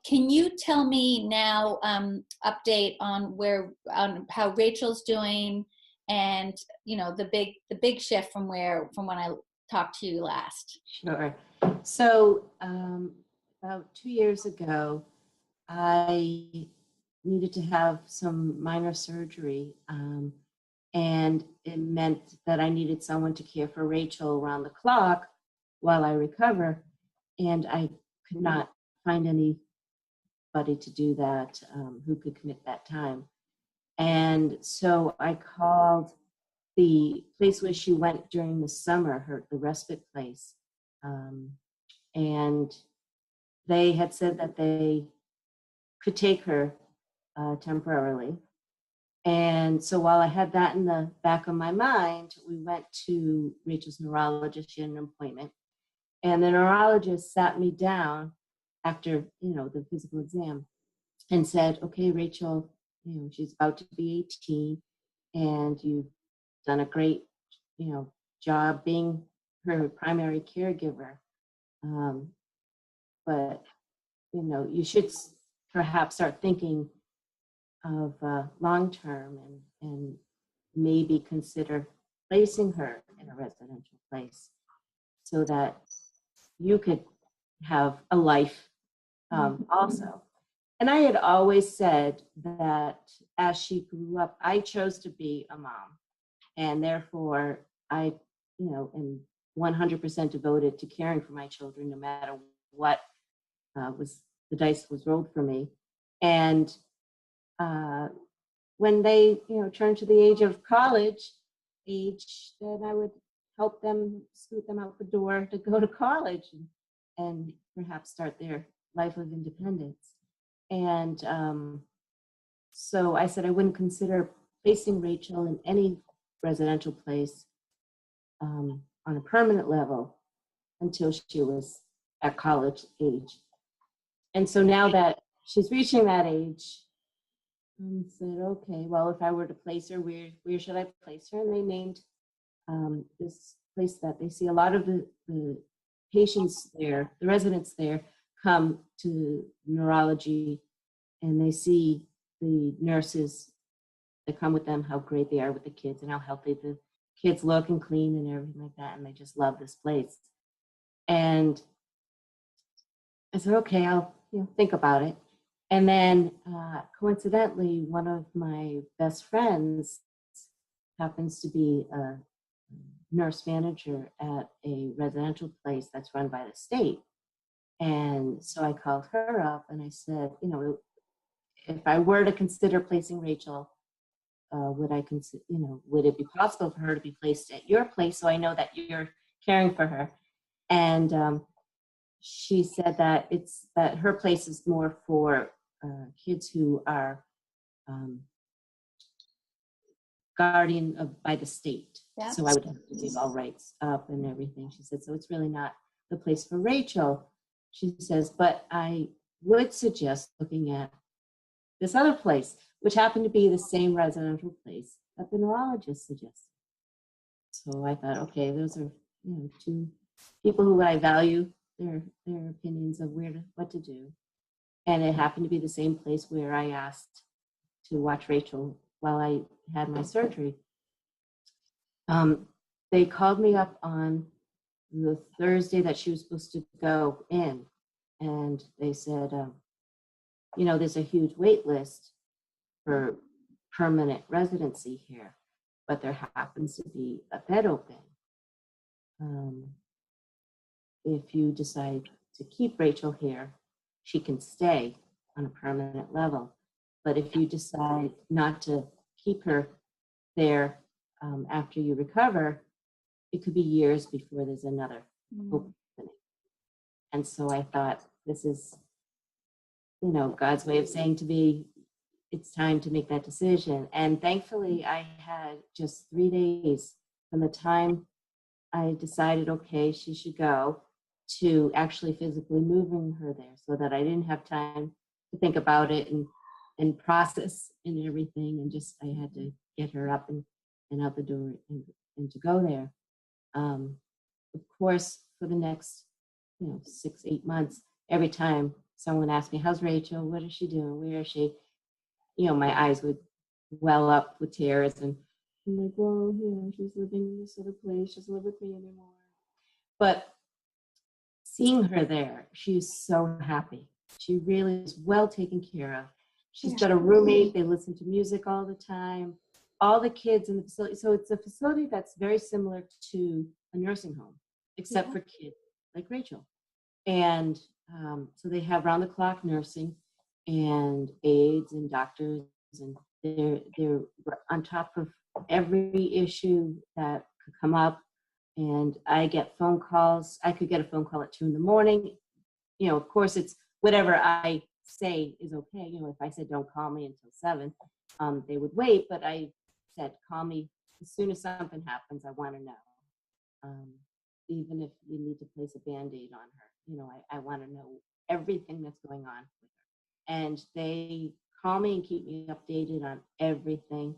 can you tell me now, update on how Rachel's doing, and the big shift from when I talked to you last? Sure. So about 2 years ago, I needed to have some minor surgery, and it meant that I needed someone to care for Rachel around the clock while I recover, and I could not find anybody to do that who could commit that time. And so I called the place where she went during the summer, the respite place, and they had said that they could take her temporarily. And so while I had that in the back of my mind, we went to Rachel's neurologist. She had an appointment, and the neurologist sat me down after the physical exam and said, "Okay, Rachel, she's about to be 18, and you've done a great job being her primary caregiver, but you should perhaps start thinking of long term and maybe consider placing her in a residential place so that you could have a life also." And I had always said that as she grew up, I chose to be a mom, and therefore I am 100% devoted to caring for my children, no matter what the dice was rolled for me. And when they turn to the age of college age, then I would help them, scoot them out the door to go to college and perhaps start their life of independence. And so I said I wouldn't consider placing Rachel in any residential place on a permanent level until she was at college age. And so now that she's reaching that age, I said, okay, well, if I were to place her, where should I place her? And they named this place that they see a lot of the patients there, the residents there, come to neurology, and they see the nurses that come with them, how great they are with the kids and how healthy the kids look and clean and everything like that, and they just love this place. And I said, okay, I'll think about it. And then coincidentally, one of my best friends happens to be a nurse manager at a residential place that's run by the state. And so I called her up and I said, if I were to consider placing Rachel, would it be possible for her to be placed at your place so I know that you're caring for her? And she said that that her place is more for kids who are guardian by the state. Yeah. So I would have to leave all rights up and everything. She said, so it's really not the place for Rachel. She says, but I would suggest looking at this other place, which happened to be the same residential place that the neurologist suggested. So I thought, okay, those are two people who I value their opinions of what to do. And it happened to be the same place where I asked to watch Rachel while I had my surgery. They called me up on the Thursday that she was supposed to go in, and they said, there's a huge wait list for permanent residency here, but there happens to be a bed open. If you decide to keep Rachel here, she can stay on a permanent level. But if you decide not to keep her there after you recover, it could be years before there's another opening. And so I thought, this is, God's way of saying to me, it's time to make that decision. And thankfully, I had just 3 days from the time I decided, okay, she should go, to actually physically moving her there, so that I didn't have time to think about it and process and everything. And just, I had to get her up and out the door and to go there. Of course, for the next 6-8 months, every time someone asked me, how's Rachel? What is she doing? Where is she? You know, my eyes would well up with tears, and I'm like, well, you know, she's living in this other place. She doesn't live with me anymore. But seeing her there, she's so happy. She really is well taken care of. She's got a roommate. They listen to music all the time. All the kids in the facility. So it's a facility that's very similar to a nursing home, except for kids like Rachel. And so they have round the clock nursing and aides and doctors, and they're on top of every issue that could come up. And I get phone calls. I could get a phone call at 2 a.m. You know, of course, it's whatever I say is okay. You know, if I said don't call me until 7, they would wait. But I said call me as soon as something happens. I want to know. Even if you need to place a Band-Aid on her, you know, I want to know everything that's going on with her. And they call me and keep me updated on everything.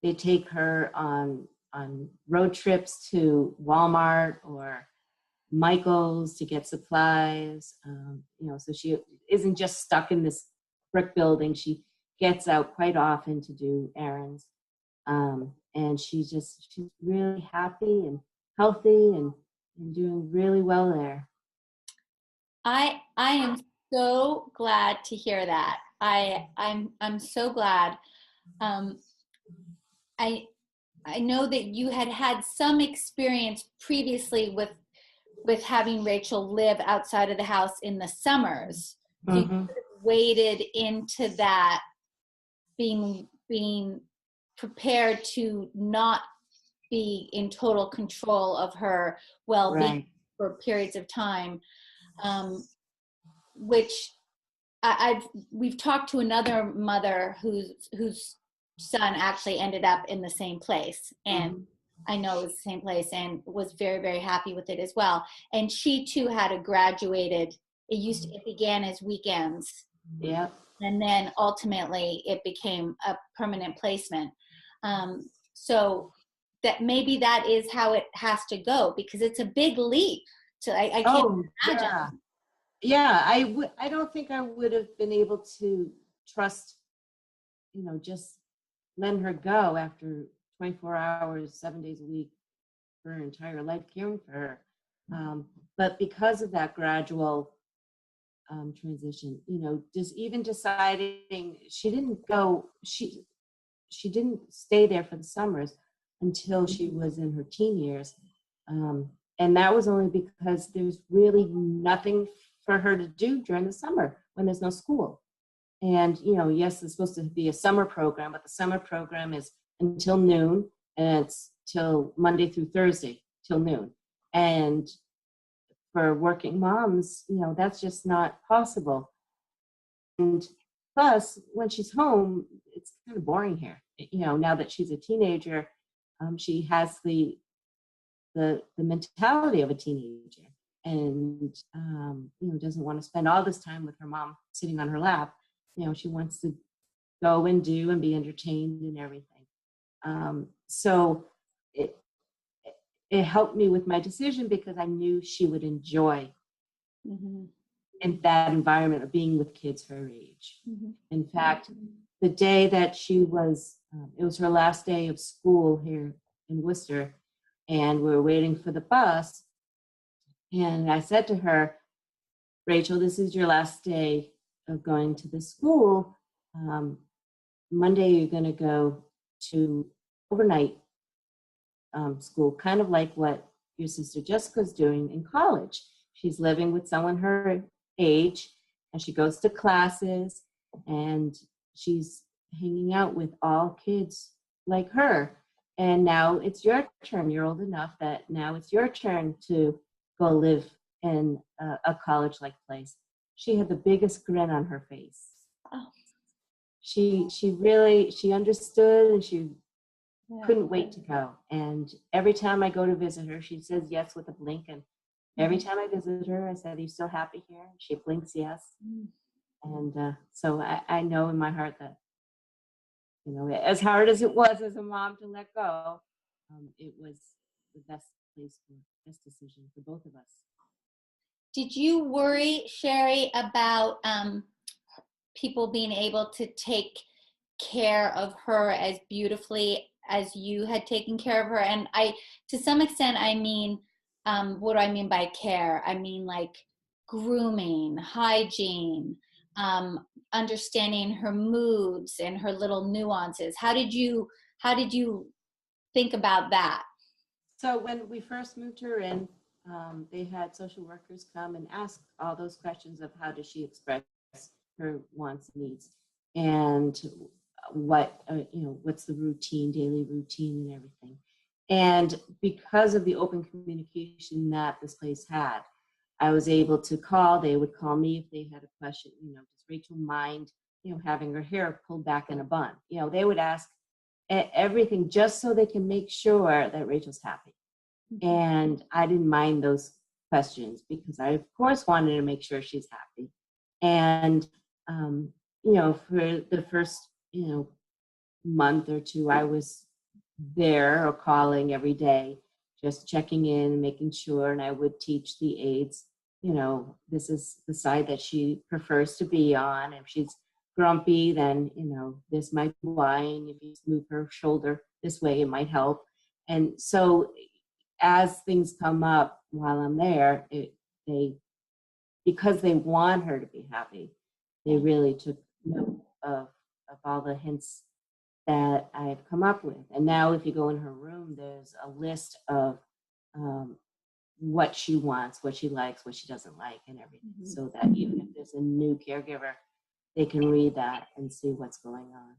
They take her on road trips to Walmart or Michael's to get supplies. You know, so she isn't just stuck in this brick building. She gets out quite often to do errands. And she's really happy and healthy and doing really well there. I am so glad to hear that. I'm so glad. I know that you had some experience previously with having Rachel live outside of the house in the summers. So you sort of waded into that, being prepared to not be in total control of her well-being for periods of time, which we've talked to another mother whose son actually ended up in the same place, and I know it was the same place, and was very, very happy with it as well. And she too had a graduated. It began as weekends, and then ultimately it became a permanent placement. So that maybe that is how it has to go, because it's a big leap. So I can't imagine. Yeah, I don't think I would have been able to trust, you know, just letting her go after 24 hours, 7 days a week for her entire life, caring for her. But because of that gradual transition, you know, just even deciding she didn't stay there for the summers until she was in her teen years. And that was only because there's really nothing for her to do during the summer when there's no school. And, you know, yes, it's supposed to be a summer program, but the summer program is until noon, and it's till Monday through Thursday till noon. And for working moms, you know, that's just not possible. And plus, when she's home, it's kind of boring here. You know, now that she's a teenager, she has the mentality of a teenager, and you know, doesn't want to spend all this time with her mom sitting on her lap. You know, she wants to go and do and be entertained and everything. So it helped me with my decision, because I knew she would enjoy in that environment of being with kids her age. In fact, the day that she was, it was her last day of school here in Worcester, and we were waiting for the bus. And I said to her, Rachel, this is your last day of going to the school. Monday, you're going to go to overnight school, kind of like what your sister Jessica's doing in college. She's living with someone her age, and she goes to classes, and she's hanging out with all kids like her. And now it's your turn. You're old enough that now it's your turn to go live in a college-like place. She had the biggest grin on her face. Oh. She understood, and she couldn't wait to go. And every time I go to visit her, she says yes with a blink. And every time I visit her, I said, are you still happy here? She blinks yes. And so I know in my heart that, you know, as hard as it was as a mom to let go, it was the best decision for both of us. Did you worry, Sherri, about people being able to take care of her as beautifully as you had taken care of her? And to some extent, I mean, what do I mean by care? I mean like grooming, hygiene, understanding her moods and her little nuances. How did you think about that? So when we first moved her in, they had social workers come and ask all those questions of how does she express her wants and needs, and what's the routine, daily routine, and everything. And because of the open communication that this place had, I was able to call. They would call me if they had a question. Does Rachel mind, having her hair pulled back in a bun? They would ask everything just so they can make sure that Rachel's happy. And I didn't mind those questions because I, of course, wanted to make sure she's happy. And, for the first, month or two, I was there or calling every day, just checking in, making sure. And I would teach the aides, this is the side that she prefers to be on. If she's grumpy, then, this might be why. And if you move her shoulder this way, it might help. And so as things come up while I'm there, they because they want her to be happy, they really took note of all the hints that I've come up with. And now, if you go in her room, there's a list of what she wants, what she likes, what she doesn't like, and everything, so that even if there's a new caregiver, they can read that and see what's going on.